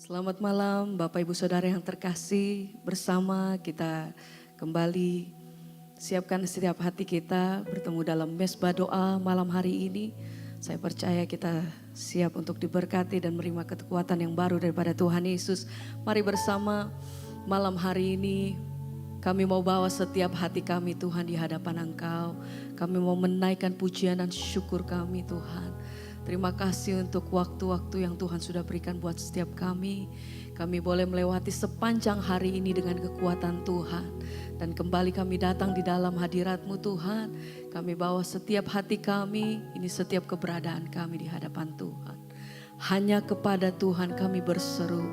Selamat malam Bapak Ibu Saudara yang terkasih, bersama kita kembali siapkan setiap hati kita bertemu dalam mesbah doa malam hari ini. Saya percaya kita siap untuk diberkati dan menerima kekuatan yang baru daripada Tuhan Yesus. Mari bersama malam hari ini kami mau bawa setiap hati kami Tuhan di hadapan Engkau. Kami mau menaikkan pujian dan syukur kami Tuhan. Terima kasih untuk waktu-waktu yang Tuhan sudah berikan buat setiap kami. Kami boleh melewati sepanjang hari ini dengan kekuatan Tuhan. Dan kembali kami datang di dalam hadirat-Mu Tuhan. Kami bawa setiap hati kami, ini setiap keberadaan kami di hadapan Tuhan. Hanya kepada Tuhan kami berseru.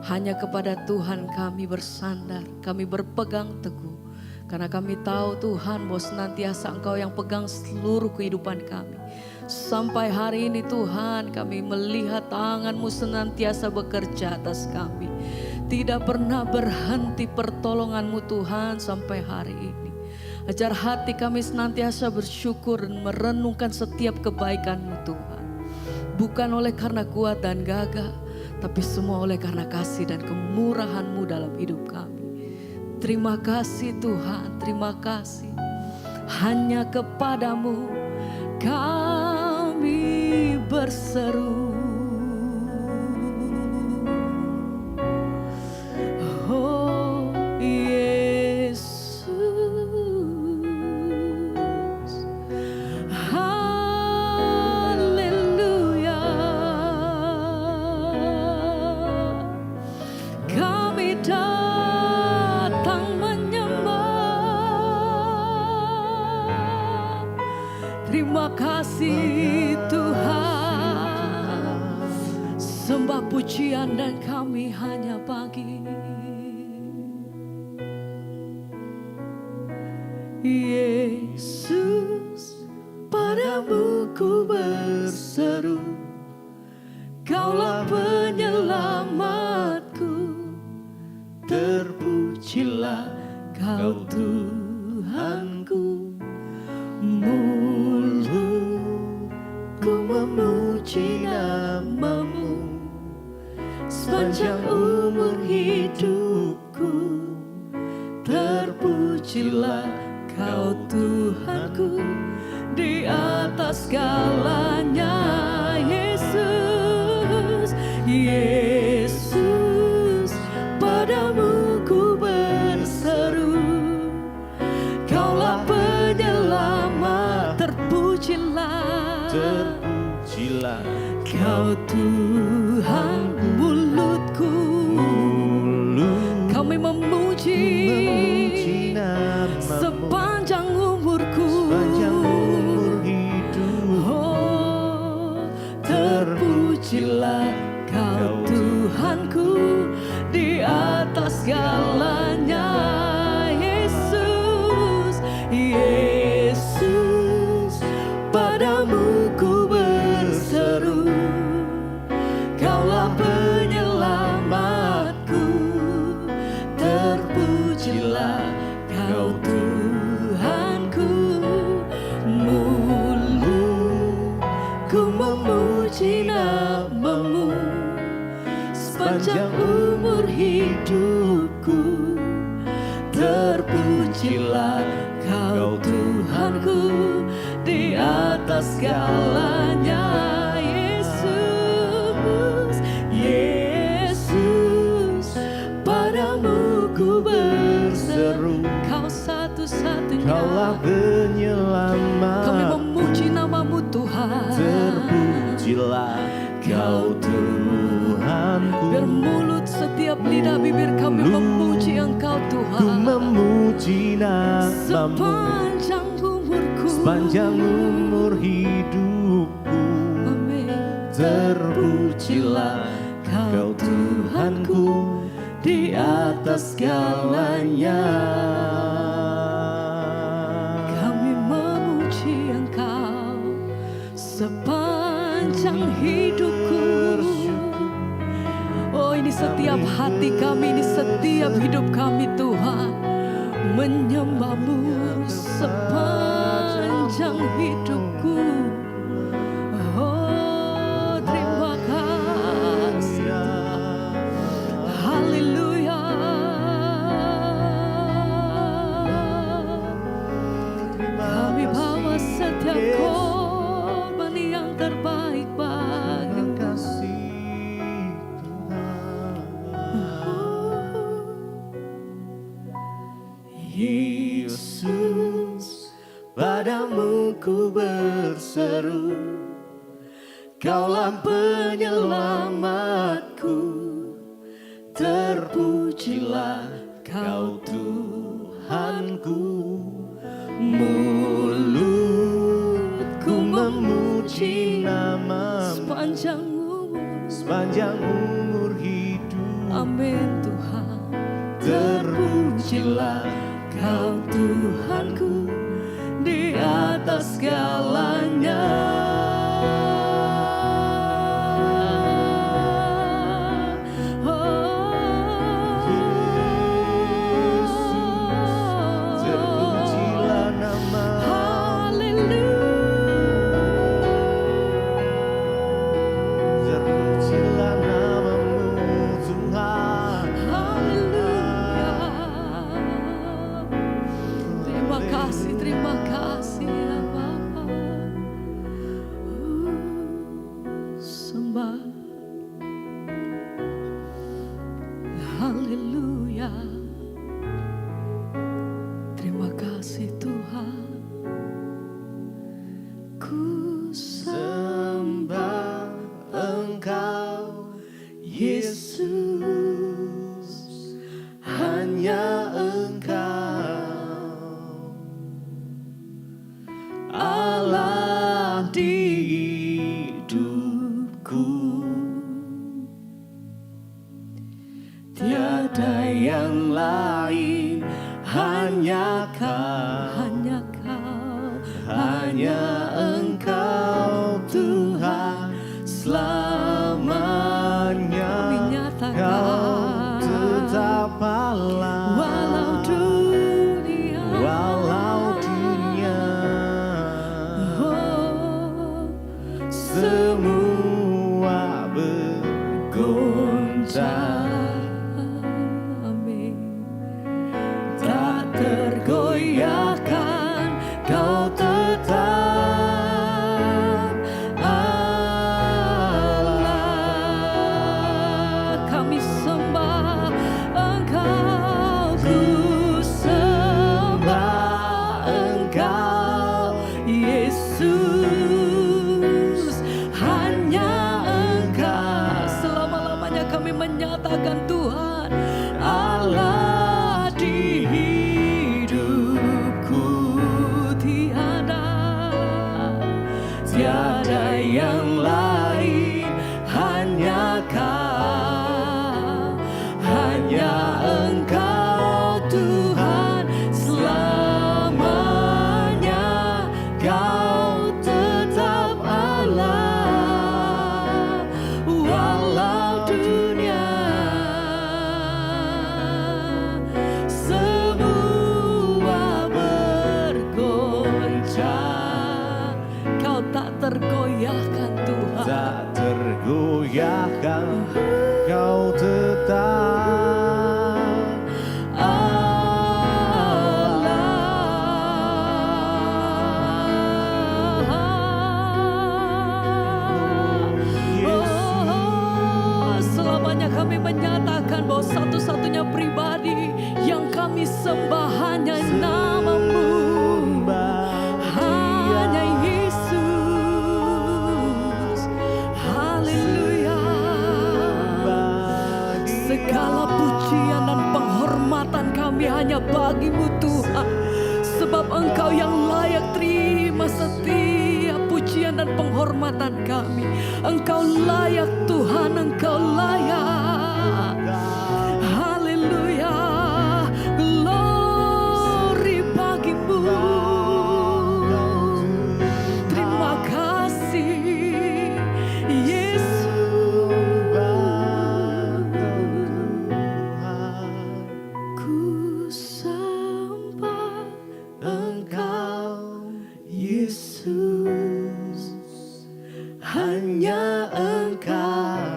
Hanya kepada Tuhan kami bersandar. Kami berpegang teguh. Karena kami tahu Tuhan bahwa senantiasa Engkau yang pegang seluruh kehidupan kami. Sampai hari ini Tuhan kami melihat tangan-Mu senantiasa bekerja atas kami. Tidak pernah berhenti pertolongan-Mu Tuhan sampai hari ini. Ajar hati kami senantiasa bersyukur dan merenungkan setiap kebaikan-Mu Tuhan. Bukan oleh karena kuat dan gagah, tapi semua oleh karena kasih dan kemurahan-Mu dalam hidup kami. Terima kasih Tuhan, terima kasih. Hanya kepadamu kami berseru. Oh Yesus, haleluya. Kami datang menyembah. Terima kasih Tuhan, sembah pujian dan kami hanya bagi Yesus. Padamu ku berseru, Kaulah penyelamatku, terpujilah Kau Tuhanku. Mulutku memuji nama-Mu sepanjang umur hidupku. Terpujilah Kau Tuhanku di atas segalanya. Yesus, Yesus, padamu ku berseru. Kaulah penyelamat, terpujilah, terpujilah Kau Tuhan. Mulutku kami memuji nama-Mu sepanjang umurku, sepanjang umur hidup. Oh, terpujilah Kau Tuhanku di atas segalanya. Yesus, Yesus, padamu ku berseru. Kaulah penyelamatku, terpujilah Kau Tuhanku. Mulutku memuji nama-Mu sepanjang umur hidupku. Terpujilah Kau Tuhanku di atas segalanya. Yesus, Yesus, padamu ku berseru. Kau satu-satunya, Kaulah penyelamat, kami memuji nama-Mu Tuhan. terpujilah Kau Tuhanku. Biar mulut setiap lidah bibir kami memuji Engkau Tuhan. Ku memuji nama-Mu Sepanjang umurku, sepanjang umur hidupku. Amin. Terpujilah Kau Tuhanku di atas segalanya. Kami memuji Engkau sepanjang hidupku. Oh, ini setiap hati kami, ini setiap hidup kami Tuhan, menyembah-Mu sepanjang hidupku. Oh, terima kasih Tuhan. Yesus, padamu ku berseru, Kaulah penyelamatku, terpujilah Kau Tuhanku. Mulutku memuji nama-Mu sepanjang umur hidup. Amin Tuhan. Terpujilah Kau Tuhanku di atas segalanya. Terima kasih ya Bapa. Sembah. Haleluya. Terima kasih Tuhan. Ku Sembah Engkau Yesus, hanya Engkau Allah di hidupku. Tiada yang lain, hanya Kau, hanya Engkau Tuhan selamanya. Kau tetap Allah walau dunia semua bergoncang. Amin. Tak tergoyahkan, Kau tetap Allah. Kami sembah Engkau, ku sembah Engkau Yesus, hanya Engkau. Selama-lamanya kami menyatakan Tuhan Allah di hidupku. Tiada yang lain, hanya Kau, hanya Engkau Tuhan selamanya. Kau tetap Allah walau dunia semua bergoncang. Kau tak tergoyahkan Tuhan. Tak tergoyahkan, Kau tetap Oh, selamanya kami menyatakan bahwa satu-satunya pribadi yang kami sembah hanya nama-Mu, hanya Yesus. Haleluya. Segala pujian dan penghormatan kami hanya bagi-Mu Tuhan, sebab Engkau yang layak terima setiap pujian dan penghormatan kami. Engkau layak Tuhan, Engkau layak. Haleluya. Glory bagi-Mu. Terima kasih Yesus. Ku sembah Engkau Yesus, hanya Engkau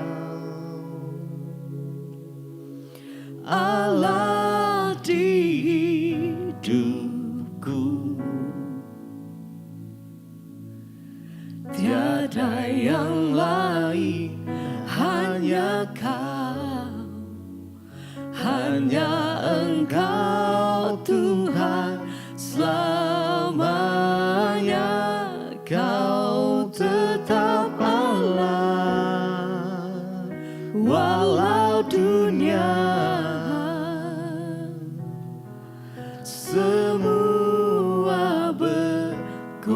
semua berguncang.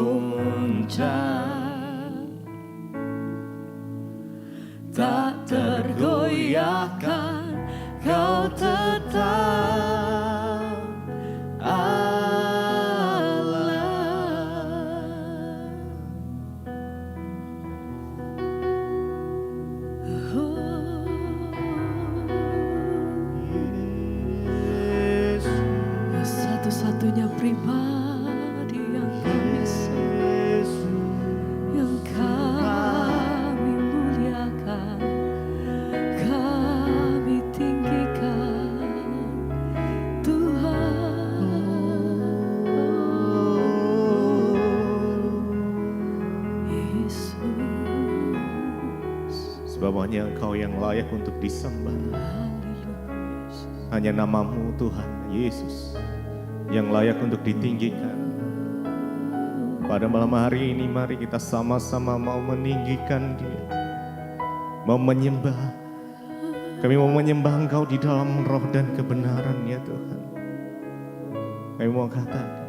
Tak tergoyahkan, Kau tetap Allah. Satu-satunya pribadi yang kami sembah, yang kami muliakan, kami tinggikan, Tuhan. Yesus, Sebab hanya Engkau yang layak untuk disembah. haleluya. Hanya nama-Mu Tuhan Yesus yang layak untuk ditinggikan. Pada malam hari ini mari kita sama-sama mau meninggikan Dia, mau menyembah. Kami mau menyembah Engkau di dalam roh dan kebenaran ya Tuhan. Kami mau katakan,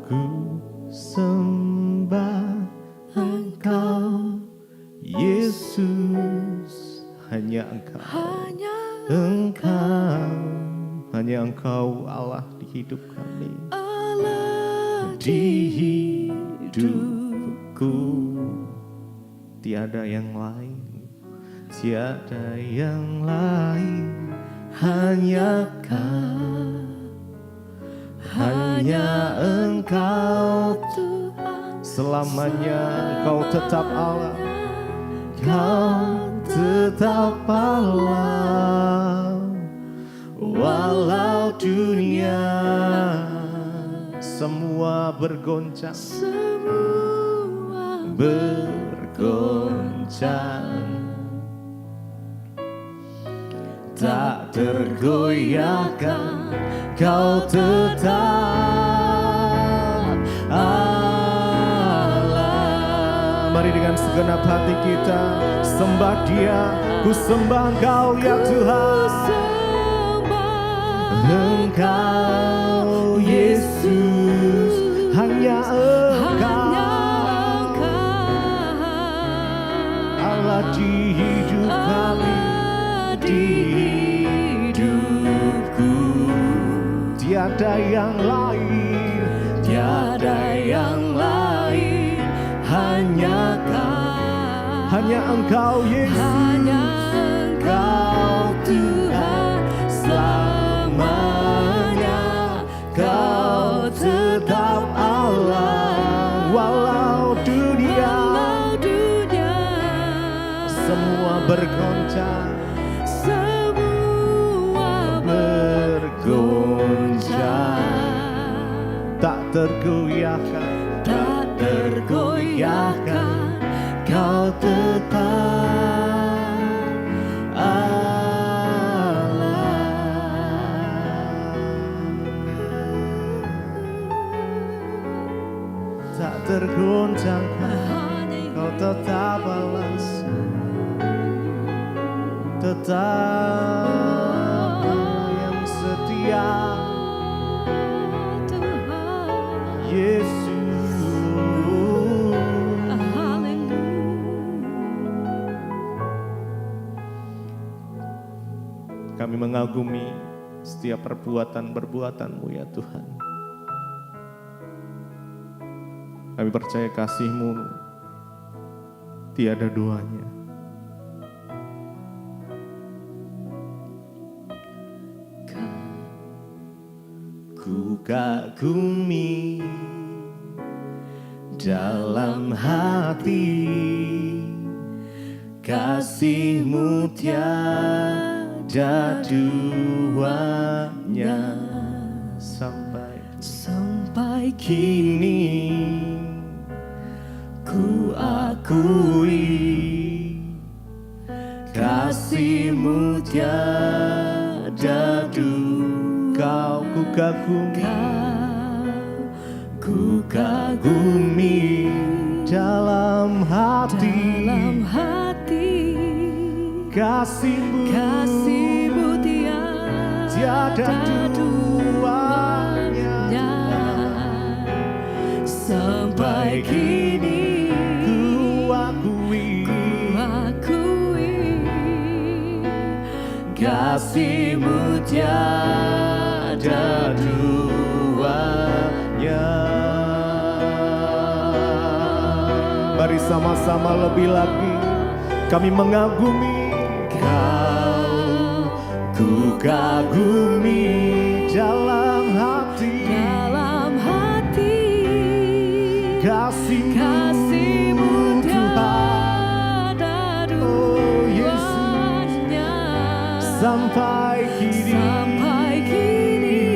ku sembah Engkau Yesus, hanya Engkau, hanya Engkau Allah di hidup kami, Allah di hidupku. Tiada yang lain, tiada yang lain, hanya Kau, hanya Engkau Tuhan, selamanya. Engkau tetap Allah, Kau tetap Allah. Walau dunia semua bergoncang, semua bergoncang, tak tergoyahkan, Kau tetap Allah. Mari dengan segenap hati kita sembah Dia. Ku sembah Engkau ya Tuhan, Engkau Yesus, hanya Engkau Allah di hidup kami, di hidupku. Tiada yang lain, tiada yang lain, hanya Kau, hanya Engkau Yesus, hanya Engkau Tuhan selamanya. Kau tetap Allah. Walau dunia semua bergoncang, semua bergoncang, tak tergoyahkan, tak tergoyahkan, Kau tetap Allah. Tak tergoncangkan, Kau tetap Allah, tetap yang setia, Yesus. Kami mengagumi setiap perbuatan-perbuatan-Mu ya Tuhan. Kami percaya kasih-Mu tiada duanya. Ku kagumi dalam hati, kasih-Mu tiada duanya. Sampai kini ku akui, kasih-Mu tiada duanya. Ku kagumi dalam hati, kasih-Mu tiada duanya. sampai kini ku akui kasih-Mu tiada duanya. Mari sama-sama lebih lagi kami mengagumi Kau, ku kagumi dalam hati kasih-Mu tiada duanya. Sampai kini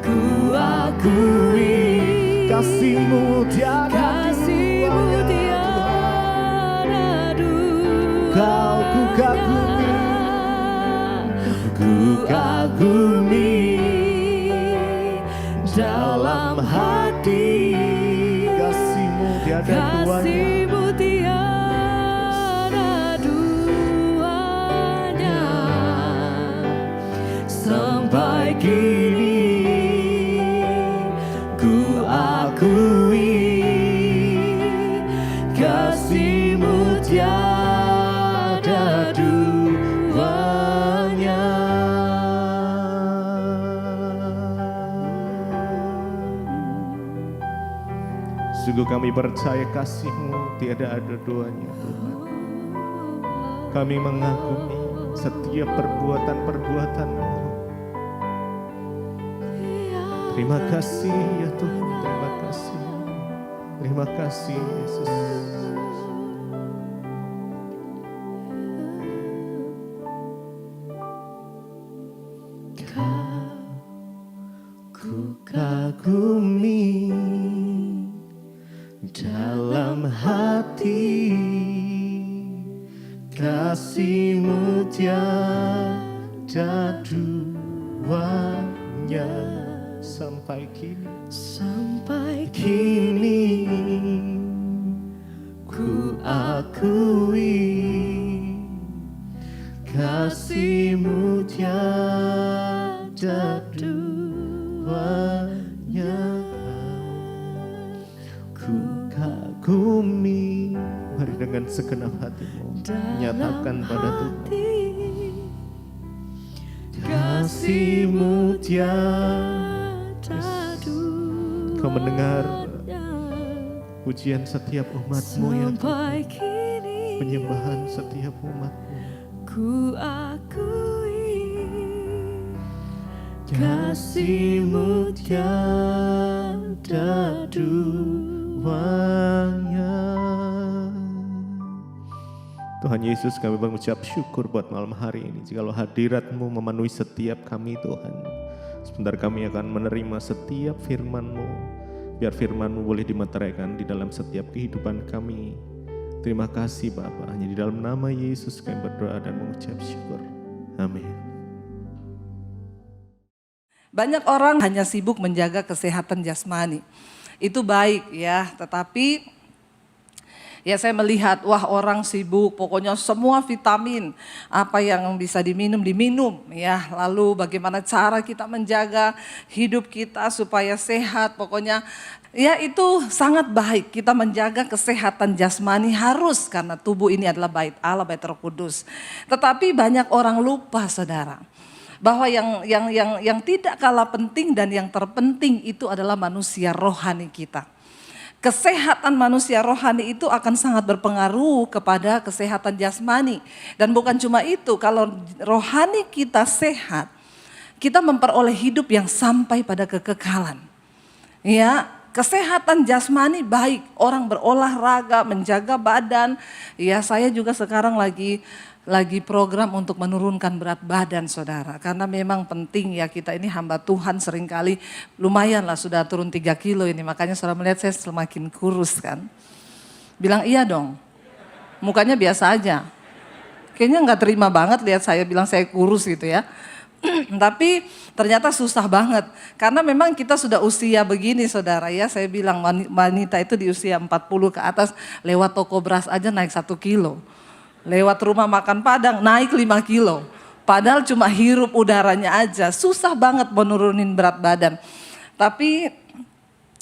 ku akui kasih-Mu tiada duanya. Kau ku kagumi dalam hati kasih-Mu tiada duanya. Sampai kini ku akui kasih-Mu tiada duanya. Sungguh kami percaya kasih-Mu tiada ada duanya Tuhan. Kami mengagumi setiap perbuatan-perbuatan-Mu. Terima kasih ya Tuhan, terima kasih. Terima kasih Yesus. Ku kagumi dalam hati kasih-Mu tiada duanya. Sampai kini ku akui kasih-Mu tiada duanya. Ku kagumi. Mari dengan segenap hatimu nyatakan pada Tuhan kasih-Mu tiada. Kau mendengar pujian setiap umat-Mu ya Tuhan, penyembahan setiap umat-Mu. Ku akui kasih-Mu tiada duanya. Tuhan Yesus, kami mengucap syukur buat malam hari ini. Jikalau hadirat-Mu memenuhi setiap kami Tuhan, sebentar kami akan menerima setiap firman-Mu. Biar firman-Mu boleh dimeteraikan di dalam setiap kehidupan kami. Terima kasih Bapa. Hanya di dalam nama Yesus kami berdoa dan mengucap syukur. Amin. Banyak orang hanya sibuk menjaga kesehatan jasmani. Itu baik ya, tetapi ya saya melihat, wah orang sibuk, pokoknya semua vitamin apa yang bisa diminum ya. Lalu bagaimana cara kita menjaga hidup kita supaya sehat, pokoknya ya itu sangat baik. Kita menjaga kesehatan jasmani harus, karena tubuh ini adalah bait Allah, bait Roh Kudus. Tetapi banyak orang lupa saudara, bahwa yang tidak kalah penting dan yang terpenting itu adalah manusia rohani kita. Kesehatan manusia rohani itu akan sangat berpengaruh kepada kesehatan jasmani. Dan bukan cuma itu, kalau rohani kita sehat, kita memperoleh hidup yang sampai pada kekekalan. Ya, kesehatan jasmani baik, orang berolahraga, menjaga badan. Ya, saya juga sekarang lagi program untuk menurunkan berat badan saudara. Karena memang penting ya, kita ini hamba Tuhan seringkali lumayan lah sudah turun 3 kilo ini. Makanya saudara melihat saya semakin kurus kan. Bilang iya dong, mukanya biasa aja. Kayaknya gak terima banget lihat saya bilang saya kurus gitu ya. Tapi ternyata susah banget. Karena memang kita sudah usia begini saudara ya. Saya bilang wanita itu di usia 40 ke atas lewat toko beras aja naik 1 kilo. Lewat rumah makan Padang naik 5 kilo. Padahal cuma hirup udaranya aja. Susah banget menurunin berat badan. Tapi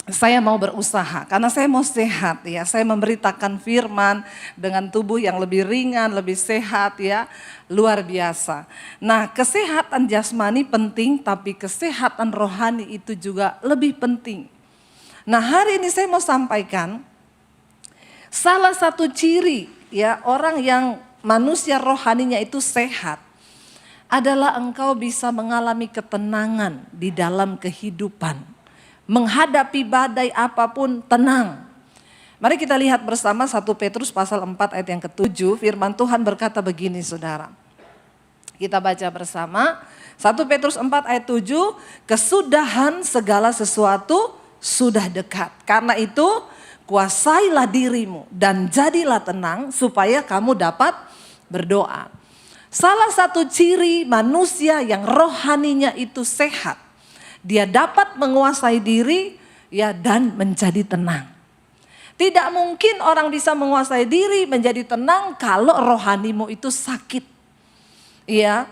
saya mau berusaha karena saya mau sehat ya. Saya memberitakan firman dengan tubuh yang lebih ringan, lebih sehat ya. Luar biasa. Nah, kesehatan jasmani penting tapi kesehatan rohani itu juga lebih penting. Nah, hari ini saya mau sampaikan salah satu ciri ya orang yang manusia rohaninya itu sehat adalah engkau bisa mengalami ketenangan di dalam kehidupan. Menghadapi badai apapun tenang. Mari kita lihat bersama 1 Petrus pasal 4 ayat yang ke-7. Firman Tuhan berkata begini saudara. Kita baca bersama. 1 Petrus 4 ayat 7. Kesudahan segala sesuatu sudah dekat. Karena itu kuasailah dirimu dan jadilah tenang supaya kamu dapat berdoa. Salah satu ciri manusia yang rohaninya itu sehat. Dia dapat menguasai diri ya dan menjadi tenang. Tidak mungkin orang bisa menguasai diri menjadi tenang kalau rohanimu itu sakit. Ya.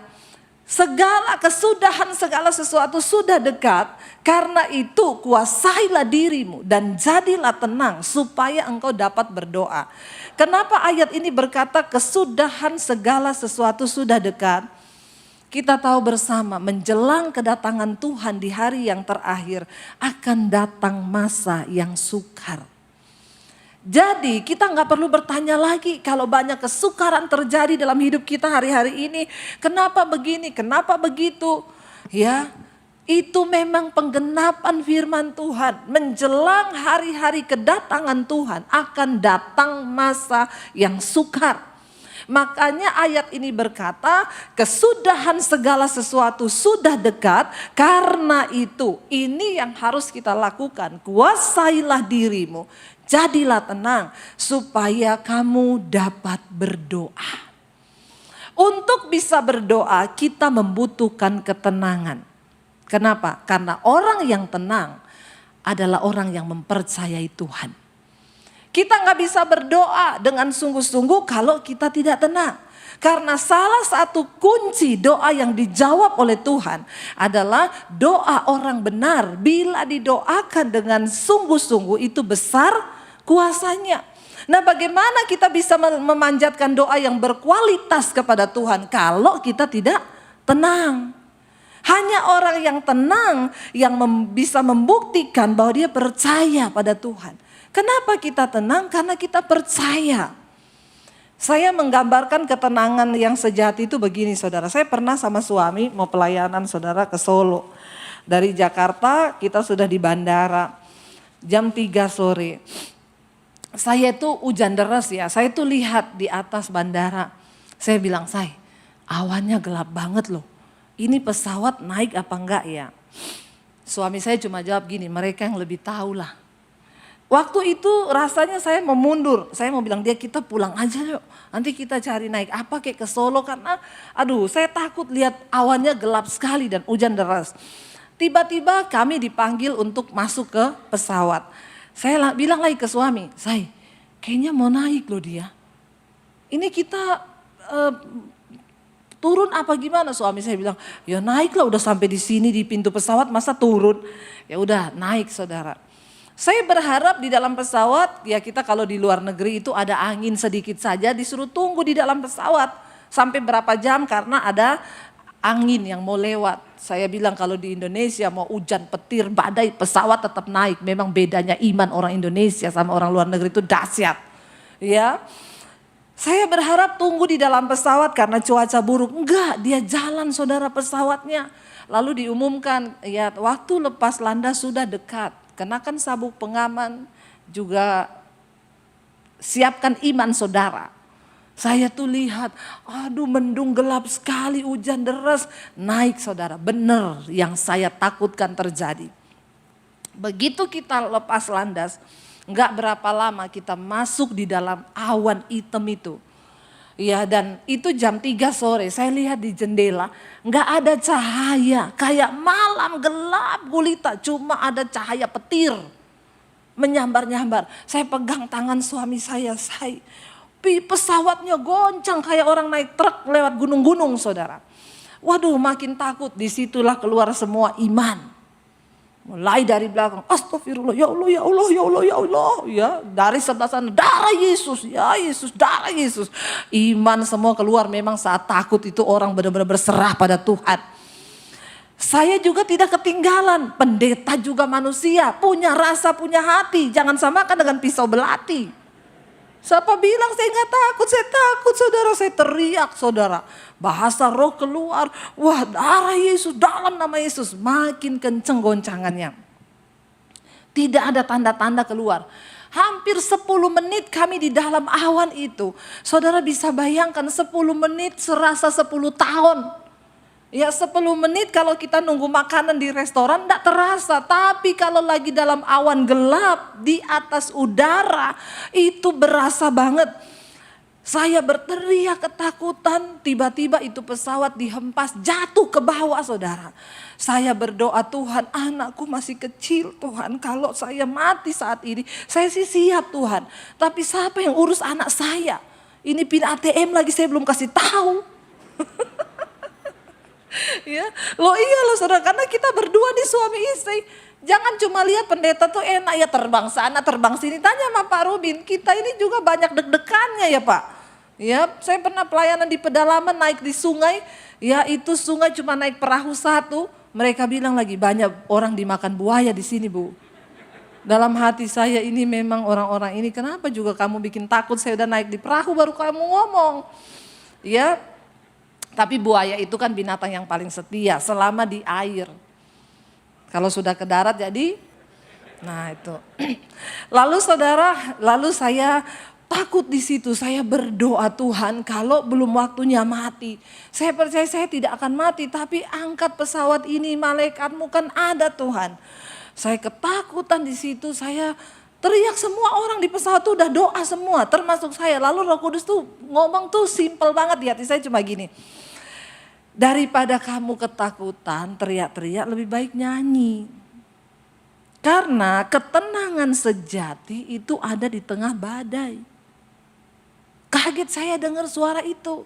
Segala kesudahan segala sesuatu sudah dekat, karena itu kuasailah dirimu dan jadilah tenang supaya engkau dapat berdoa. Kenapa ayat ini berkata kesudahan segala sesuatu sudah dekat? Kita tahu bersama menjelang kedatangan Tuhan di hari yang terakhir akan datang masa yang sukar. Jadi kita nggak perlu bertanya lagi kalau banyak kesukaran terjadi dalam hidup kita hari-hari ini. Kenapa begini, kenapa begitu? Ya, itu memang penggenapan firman Tuhan. Menjelang hari-hari kedatangan Tuhan akan datang masa yang sukar. Makanya ayat ini berkata kesudahan segala sesuatu sudah dekat. Karena itu ini yang harus kita lakukan. Kuasailah dirimu, jadilah tenang supaya kamu dapat berdoa. Untuk bisa berdoa kita membutuhkan ketenangan. Kenapa? Karena orang yang tenang adalah orang yang mempercayai Tuhan. Kita nggak bisa berdoa dengan sungguh-sungguh kalau kita tidak tenang. Karena salah satu kunci doa yang dijawab oleh Tuhan adalah doa orang benar. Bila didoakan dengan sungguh-sungguh itu besar kuasanya. Nah, bagaimana kita bisa memanjatkan doa yang berkualitas kepada Tuhan kalau kita tidak tenang? Hanya orang yang tenang yang bisa membuktikan bahwa dia percaya pada Tuhan. Kenapa kita tenang? Karena kita percaya. Saya menggambarkan ketenangan yang sejati itu begini saudara. Saya pernah sama suami mau pelayanan saudara ke Solo. Dari Jakarta kita sudah di bandara. Jam 3 sore. Saya itu hujan deras ya. Saya tuh lihat di atas bandara. Saya bilang, "Say, awannya gelap banget loh. Ini pesawat naik apa enggak ya?" Suami saya cuma jawab gini, "Mereka yang lebih tahu lah." Waktu itu rasanya saya mau mundur. Saya mau bilang dia kita pulang aja yuk. Nanti kita cari naik apa kayak ke Solo. Karena aduh saya takut lihat awannya gelap sekali dan hujan deras. Tiba-tiba kami dipanggil untuk masuk ke pesawat. Saya bilang lagi ke suami, "Say, kayaknya mau naik loh dia. Ini kita turun apa gimana?" Suami saya bilang, "Ya naik lah, udah sampai di sini di pintu pesawat masa turun." Ya udah naik saudara. Saya berharap di dalam pesawat, ya kita kalau di luar negeri itu ada angin sedikit saja disuruh tunggu di dalam pesawat. Sampai berapa jam karena ada angin yang mau lewat. Saya bilang kalau di Indonesia mau hujan, petir, badai, pesawat tetap naik. Memang bedanya iman orang Indonesia sama orang luar negeri itu dahsyat. Ya, saya berharap tunggu di dalam pesawat karena cuaca buruk. Enggak, dia jalan saudara pesawatnya. Lalu diumumkan, ya waktu lepas landas sudah dekat. Kenakan sabuk pengaman, juga siapkan iman saudara. Saya tuh lihat, aduh mendung gelap sekali, hujan deras. Naik saudara, benar yang saya takutkan terjadi. Begitu kita lepas landas, enggak berapa lama kita masuk di dalam awan hitam itu. Ya dan itu jam 3 sore, saya lihat di jendela enggak ada cahaya. Kayak malam gelap gulita, cuma ada cahaya petir. Menyambar-nyambar, saya pegang tangan suami saya, pesawatnya goncang kayak orang naik truk lewat gunung-gunung saudara. Waduh makin takut, disitulah keluar semua iman. Mulai dari belakang, astagfirullah, ya Allah, ya Allah, ya Allah, ya Allah. Ya, dari sebelah sana, darah Yesus, ya Yesus, darah Yesus. Iman semua keluar, memang saat takut itu orang benar-benar berserah pada Tuhan. Saya juga tidak ketinggalan, pendeta juga manusia, punya rasa, punya hati. Jangan samakan dengan pisau belati. Siapa bilang saya nggak takut? Saya takut, saudara. Saya teriak, saudara. Bahasa roh keluar. Wah, darah Yesus, dalam nama Yesus. Makin kenceng goncangannya. Tidak ada tanda-tanda keluar. Hampir 10 menit kami di dalam awan itu. Saudara bisa bayangkan 10 menit serasa 10 tahun. Ya 10 menit kalau kita nunggu makanan di restoran enggak terasa. Tapi kalau lagi dalam awan gelap di atas udara itu berasa banget. Saya berteriak ketakutan, tiba-tiba itu pesawat dihempas jatuh ke bawah, saudara. Saya berdoa, Tuhan anakku masih kecil Tuhan. Kalau saya mati saat ini saya sih siap Tuhan. Tapi siapa yang urus anak saya? Ini pin ATM lagi saya belum kasih tahu. Ya, iya loh saudara, karena kita berdua nih suami istri. Jangan cuma lihat pendeta tuh enak ya terbang sana terbang sini. Tanya sama Pak Rubin, kita ini juga banyak deg-degannya ya Pak. Ya, saya pernah pelayanan di pedalaman naik di sungai. Ya itu sungai cuma naik perahu satu. Mereka bilang lagi banyak orang dimakan buaya di sini Bu. Dalam hati saya ini memang orang-orang ini kenapa juga kamu bikin takut, saya udah naik di perahu baru kamu ngomong. Ya. Tapi buaya itu kan binatang yang paling setia selama di air. Kalau sudah ke darat jadi, nah itu. Lalu saudara, lalu saya takut di situ. Saya berdoa Tuhan kalau belum waktunya mati. Saya percaya saya tidak akan mati, tapi angkat pesawat ini, malaikatmu kan ada Tuhan. Saya ketakutan di situ, saya teriak, semua orang di pesawat tuh udah doa semua, termasuk saya. Lalu Roh Kudus tuh ngomong tuh simple banget di hati saya cuma gini. Daripada kamu ketakutan, teriak-teriak lebih baik nyanyi. Karena ketenangan sejati itu ada di tengah badai. Kaget saya dengar suara itu.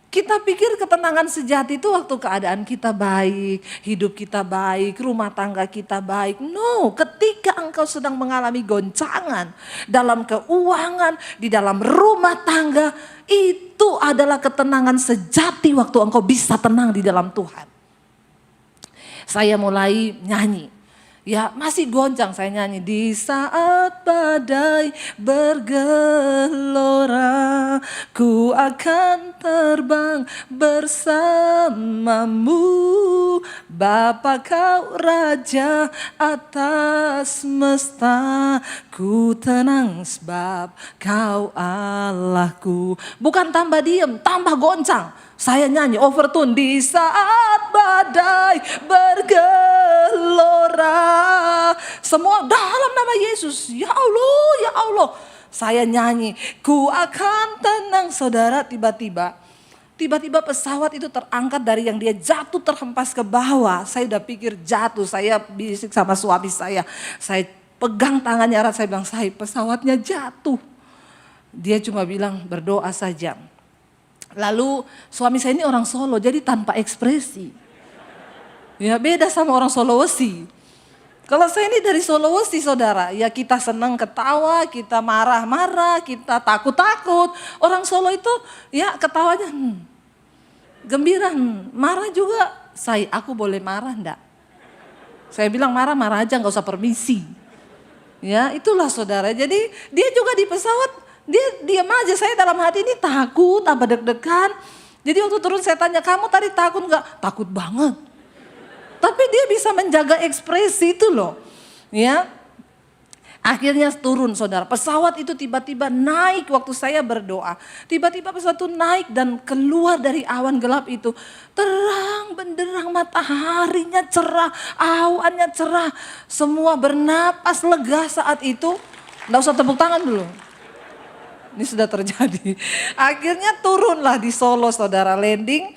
Kita pikir ketenangan sejati itu waktu keadaan kita baik, hidup kita baik, rumah tangga kita baik. No, ketika engkau sedang mengalami goncangan dalam keuangan, di dalam rumah tangga, itu adalah ketenangan sejati waktu engkau bisa tenang di dalam Tuhan. Saya mulai nyanyi. Ya masih goncang saya nyanyi. Di saat badai bergelora, ku akan terbang bersamamu. Bapa kau raja atas semesta, ku tenang sebab kau Allahku. Bukan tambah diem, tambah goncang. Saya nyanyi overtune. Di saat badai bergelora, semua dalam nama Yesus. Ya Allah, ya Allah. Saya nyanyi, ku akan tenang. Saudara, tiba-tiba pesawat itu terangkat dari yang dia jatuh terhempas ke bawah. Saya udah pikir jatuh, saya bisik sama suami saya. Saya pegang tangannya erat, saya bilang, "Say, pesawatnya jatuh." Dia cuma bilang, "Berdoa saja." Lalu suami saya ini orang Solo, jadi tanpa ekspresi. Ya beda sama orang Sulawesi. Kalau saya ini dari Sulawesi saudara, ya kita senang ketawa, kita marah-marah, kita takut-takut. Orang Solo itu ya ketawanya gembira, marah juga. Aku boleh marah enggak? Saya bilang marah-marah aja, nggak usah permisi. Ya itulah saudara, jadi dia juga di pesawat, dia diam aja. Saya dalam hati ini takut, apa deg-degan. Jadi waktu turun saya tanya, kamu tadi takut nggak? Takut banget. Tapi dia bisa menjaga ekspresi itu loh. Ya. Akhirnya turun saudara. Pesawat itu tiba-tiba naik waktu saya berdoa. Tiba-tiba pesawat itu naik dan keluar dari awan gelap itu. Terang benderang, mataharinya cerah, awannya cerah. Semua bernapas lega saat itu. Nggak usah tepuk tangan dulu. Ini sudah terjadi. Akhirnya turunlah di Solo saudara, landing.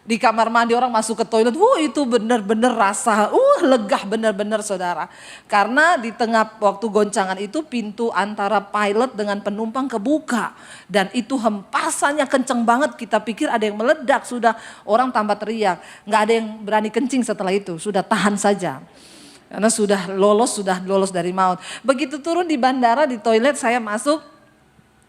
Di kamar mandi orang masuk ke toilet, itu benar-benar rasa, legah benar-benar saudara. Karena di tengah waktu goncangan itu pintu antara pilot dengan penumpang kebuka. Dan itu hempasannya kenceng banget, kita pikir ada yang meledak, sudah orang tambah teriak. Nggak ada yang berani kencing setelah itu, sudah tahan saja. Karena sudah lolos dari maut. Begitu turun di bandara, di toilet saya masuk,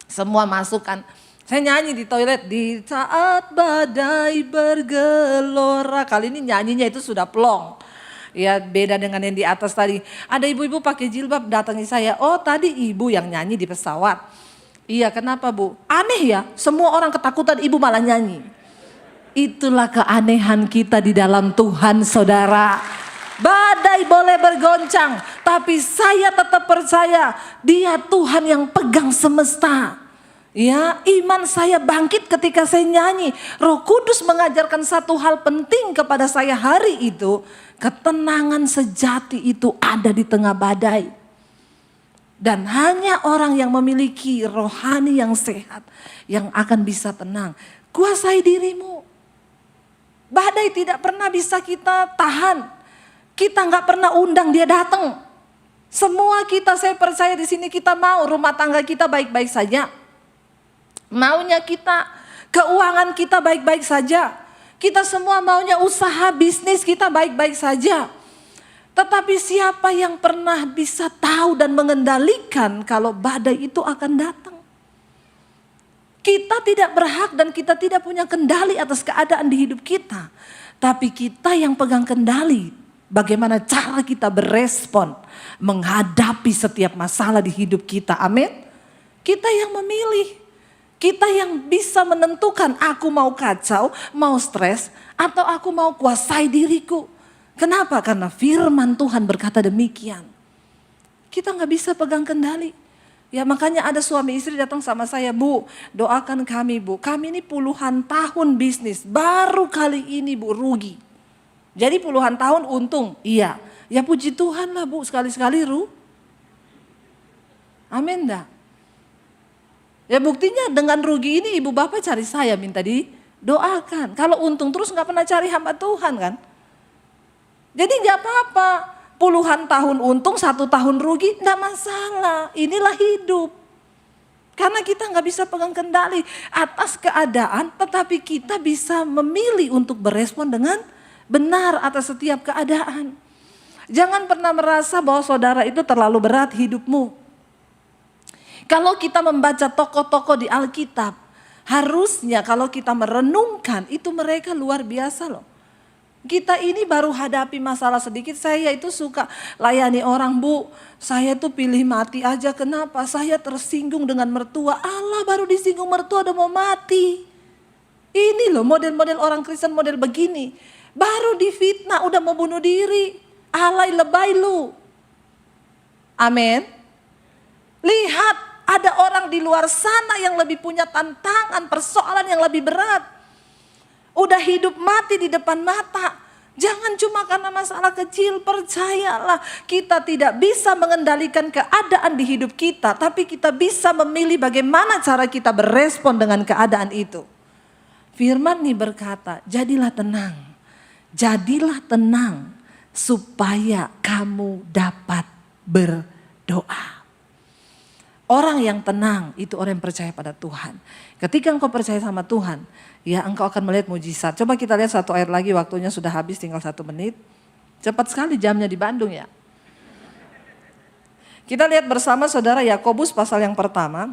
semua masuk kan. Saya nyanyi di toilet, di saat badai bergelora. Kali ini nyanyinya itu sudah plong. Ya beda dengan yang di atas tadi. Ada ibu-ibu pakai jilbab datangi saya. Oh tadi ibu yang nyanyi di pesawat. Iya kenapa bu? Aneh ya, semua orang ketakutan ibu malah nyanyi. Itulah keanehan kita di dalam Tuhan saudara. Badai boleh bergoncang, tapi saya tetap percaya Dia Tuhan yang pegang semesta. Ya, iman saya bangkit ketika saya nyanyi. Roh Kudus mengajarkan satu hal penting kepada saya hari itu. Ketenangan sejati itu ada di tengah badai. Dan hanya orang yang memiliki rohani yang sehat yang akan bisa tenang. Kuasai dirimu. Badai tidak pernah bisa kita tahan. Kita nggak pernah undang dia datang. Semua kita saya percaya di sini kita mau rumah tangga kita baik-baik saja. Maunya kita, keuangan kita baik-baik saja. Kita semua maunya usaha bisnis kita baik-baik saja. Tetapi siapa yang pernah bisa tahu dan mengendalikan kalau badai itu akan datang? Kita tidak berhak dan kita tidak punya kendali atas keadaan di hidup kita. Tapi kita yang pegang kendali. Bagaimana cara kita berespon menghadapi setiap masalah di hidup kita. Amin. Kita yang memilih. Kita yang bisa menentukan aku mau kacau, mau stres, atau aku mau kuasai diriku. Kenapa? Karena firman Tuhan berkata demikian. Kita gak bisa pegang kendali. Ya makanya ada suami istri datang sama saya, Bu doakan kami Bu. Kami ini puluhan tahun bisnis, baru kali ini Bu rugi. Jadi puluhan tahun untung, iya. Ya puji Tuhan lah Bu, sekali-sekali amin dah. Ya buktinya dengan rugi ini ibu bapak cari saya minta didoakan. Kalau untung terus gak pernah cari hamba Tuhan kan. Jadi gak apa-apa, puluhan tahun untung 1 tahun rugi gak masalah, inilah hidup. Karena kita gak bisa pegang kendali atas keadaan tetapi kita bisa memilih untuk berespon dengan benar atas setiap keadaan. Jangan pernah merasa bahwa saudara itu terlalu berat hidupmu. Kalau kita membaca tokoh-tokoh di Alkitab, harusnya kalau kita merenungkan itu mereka luar biasa loh. Kita ini baru hadapi masalah sedikit, saya itu suka layani orang Bu. Saya tuh pilih mati aja, kenapa? Saya tersinggung dengan mertua, Allah baru disinggung mertua udah mau mati. Ini loh model-model orang Kristen model begini. Baru difitnah udah mau bunuh diri. Alay lebay lu. Amin. Lihat ada orang di luar sana yang lebih punya tantangan, persoalan yang lebih berat. Udah hidup mati di depan mata. Jangan cuma karena masalah kecil, percayalah kita tidak bisa mengendalikan keadaan di hidup kita. Tapi kita bisa memilih bagaimana cara kita berespon dengan keadaan itu. Firman nih berkata, jadilah tenang. Jadilah tenang supaya kamu dapat berdoa. Orang yang tenang itu orang yang percaya pada Tuhan. Ketika engkau percaya sama Tuhan, ya engkau akan melihat mujizat. Coba kita lihat satu ayat lagi, waktunya sudah habis tinggal 1 menit. Cepat sekali jamnya di Bandung ya. Kita lihat bersama saudara Yakobus pasal yang pertama.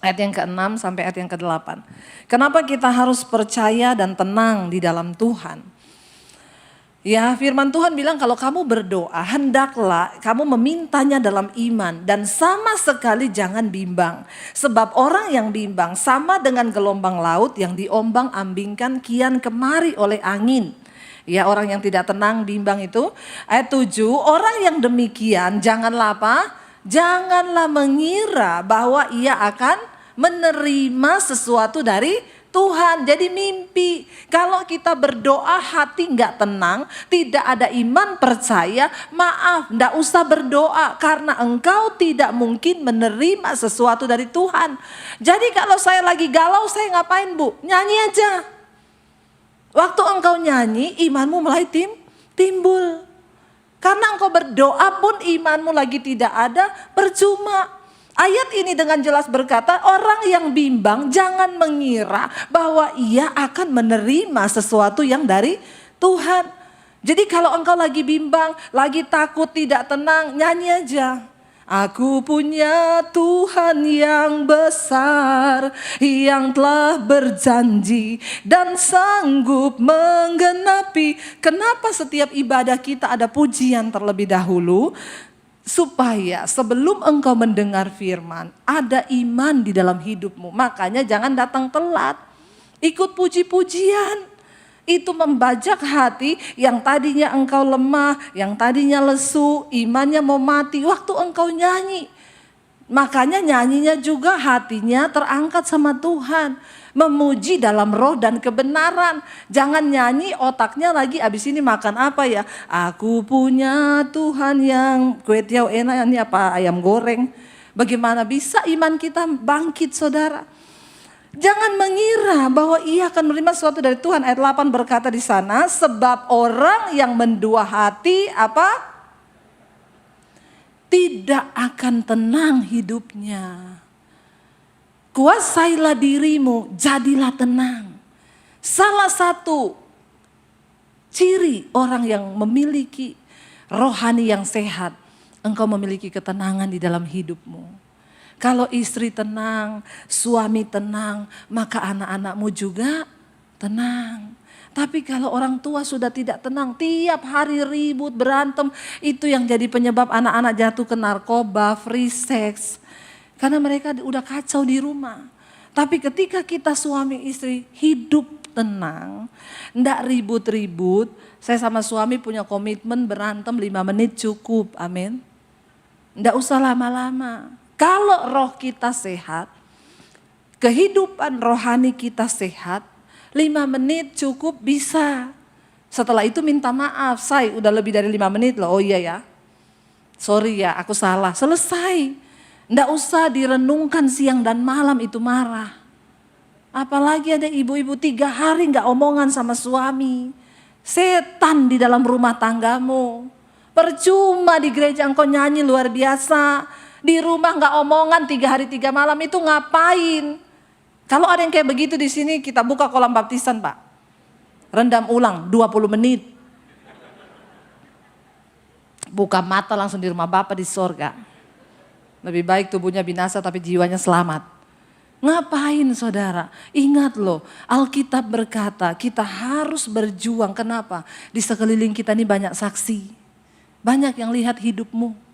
Ayat yang ke-6 sampai ayat yang ke-8. Kenapa kita harus percaya dan tenang di dalam Tuhan? Ya firman Tuhan bilang kalau kamu berdoa hendaklah kamu memintanya dalam iman dan sama sekali jangan bimbang. Sebab orang yang bimbang sama dengan gelombang laut yang diombang-ambingkan kian kemari oleh angin. Ya orang yang tidak tenang bimbang itu. Ayat 7, orang yang demikian janganlah apa? Janganlah mengira bahwa ia akan menerima sesuatu dari Tuhan. Jadi mimpi. Kalau kita berdoa hati nggak tenang, tidak ada iman percaya, maaf, nggak usah berdoa karena engkau tidak mungkin menerima sesuatu dari Tuhan. Jadi kalau saya lagi galau, saya ngapain Bu? Nyanyi aja. Waktu engkau nyanyi, imanmu mulai timbul. Karena engkau berdoa pun imanmu lagi tidak ada, percuma. Ayat ini dengan jelas berkata orang yang bimbang jangan mengira bahwa ia akan menerima sesuatu yang dari Tuhan. Jadi kalau engkau lagi bimbang, lagi takut, tidak tenang, nyanyi aja. Aku punya Tuhan yang besar, yang telah berjanji dan sanggup menggenapi. Kenapa setiap ibadah kita ada pujian terlebih dahulu? Supaya sebelum engkau mendengar firman, ada iman di dalam hidupmu. Makanya jangan datang telat. Ikut puji-pujian. Itu membajak hati yang tadinya engkau lemah, yang tadinya lesu, imannya mau mati waktu engkau nyanyi. Makanya nyanyinya juga hatinya terangkat sama Tuhan. Memuji dalam roh dan kebenaran. Jangan nyanyi otaknya lagi abis ini makan apa ya. Aku punya Tuhan yang kue tiaw enak, ini apa ayam goreng. Bagaimana bisa iman kita bangkit saudara. Jangan mengira bahwa ia akan menerima sesuatu dari Tuhan. Ayat 8 berkata di sana, sebab orang yang mendua hati apa? Tidak akan tenang hidupnya. Kuasailah dirimu, jadilah tenang. Salah satu ciri orang yang memiliki rohani yang sehat, engkau memiliki ketenangan di dalam hidupmu. Kalau istri tenang, suami tenang, maka anak-anakmu juga tenang. Tapi kalau orang tua sudah tidak tenang, tiap hari ribut, berantem, itu yang jadi penyebab anak-anak jatuh ke narkoba, free sex. Karena mereka udah kacau di rumah. Tapi ketika kita suami istri hidup tenang, enggak ribut-ribut. Saya sama suami punya komitmen berantem 5 menit cukup, amin. Enggak usah lama-lama. Kalau roh kita sehat, kehidupan rohani kita sehat, 5 menit cukup bisa. Setelah itu minta maaf, say udah lebih dari 5 menit loh, oh iya ya. Sorry ya, aku salah, selesai. Nggak usah direnungkan siang dan malam itu marah. Apalagi ada ibu-ibu 3 hari nggak omongan sama suami. Setan di dalam rumah tanggamu. Percuma di gereja engkau nyanyi luar biasa. Di rumah nggak omongan 3 hari 3 malam itu ngapain? Kalau ada yang kayak begitu di sini kita buka kolam baptisan Pak. Rendam ulang 20 menit. Buka mata langsung di rumah Bapa di sorga. Lebih baik tubuhnya binasa tapi jiwanya selamat. Ngapain saudara? Ingat loh, Alkitab berkata kita harus berjuang. Kenapa? Di sekeliling kita ini banyak saksi. Banyak yang lihat hidupmu.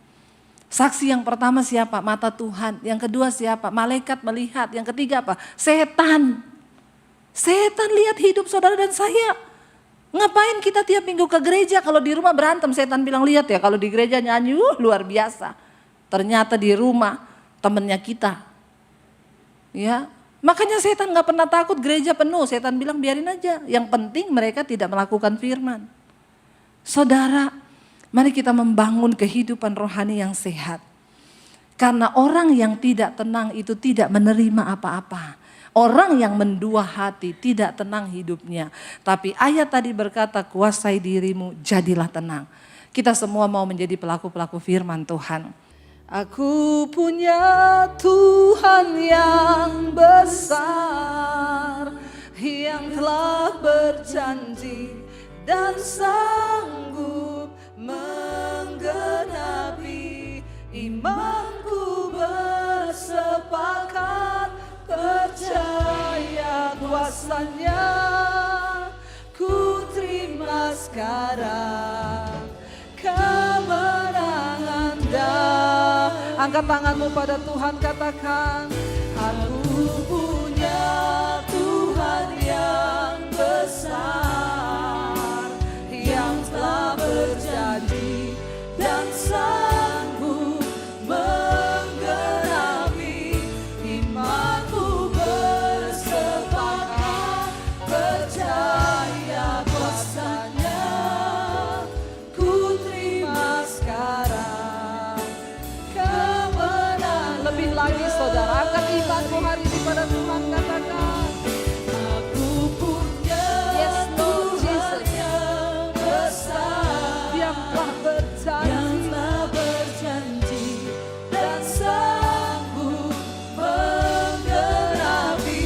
Saksi yang pertama siapa? Mata Tuhan. Yang kedua siapa? Malaikat melihat. Yang ketiga apa? Setan. Setan lihat hidup saudara dan saya. Ngapain kita tiap minggu ke gereja kalau di rumah berantem? Setan bilang lihat ya kalau di gereja nyanyi luar biasa. Ternyata di rumah temennya kita. Ya, makanya setan gak pernah takut gereja penuh. Setan bilang biarin aja. Yang penting mereka tidak melakukan firman. Saudara, mari kita membangun kehidupan rohani yang sehat. Karena orang yang tidak tenang itu tidak menerima apa-apa. Orang yang mendua hati tidak tenang hidupnya. Tapi ayat tadi berkata kuasai dirimu jadilah tenang. Kita semua mau menjadi pelaku-pelaku firman Tuhan. Aku punya Tuhan yang besar. Yang telah berjanji dan sanggup menggenapi. Imanku bersepakat percaya kuasanya. Ku terima sekarang kemenangan. Angkat tanganmu pada Tuhan, katakan aku punya Tuhan yang besar, yang telah berjanji dan sanggup menggenapi. Imanku bersepakat percaya kuasanya. Ku terima sekarang kemenangan. Lebih lagi saudara, angkat imanmu hari ini pada Tuhan, katakan aku punya Tuhan yang besar, yang telah berjanji dan sanggup menggenapi.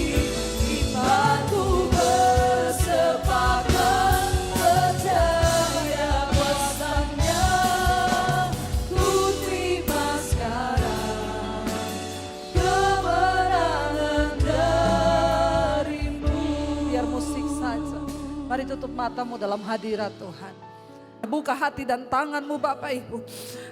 Imanku bersepakat percaya tutup matamu dalam hadirat Tuhan. Buka hati dan tanganmu Bapak Ibu.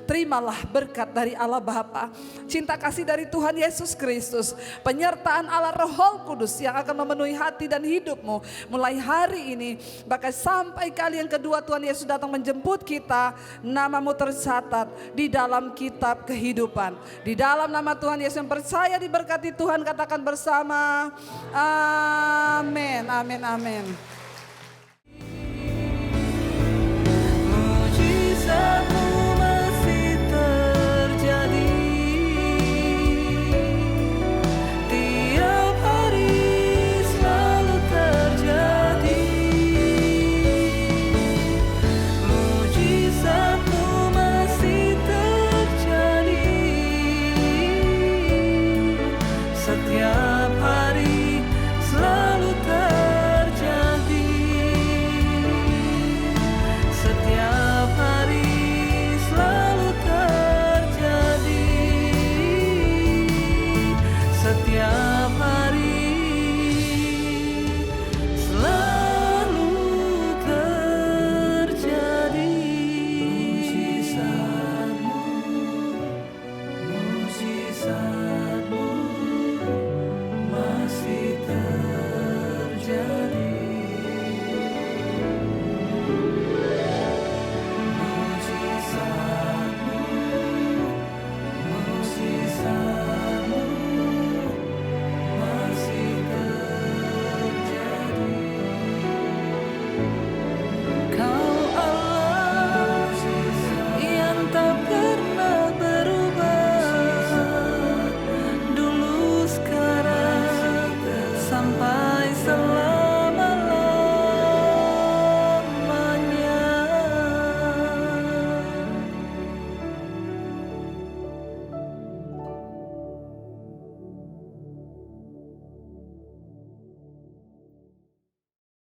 Terimalah berkat dari Allah Bapa, cinta kasih dari Tuhan Yesus Kristus, penyertaan Allah Roh Kudus yang akan memenuhi hati dan hidupmu mulai hari ini, bahkan sampai kali yang kedua Tuhan Yesus datang menjemput kita. Namamu tercatat di dalam kitab kehidupan. Di dalam nama Tuhan Yesus yang percaya diberkati Tuhan, katakan bersama, amin, amin, amin.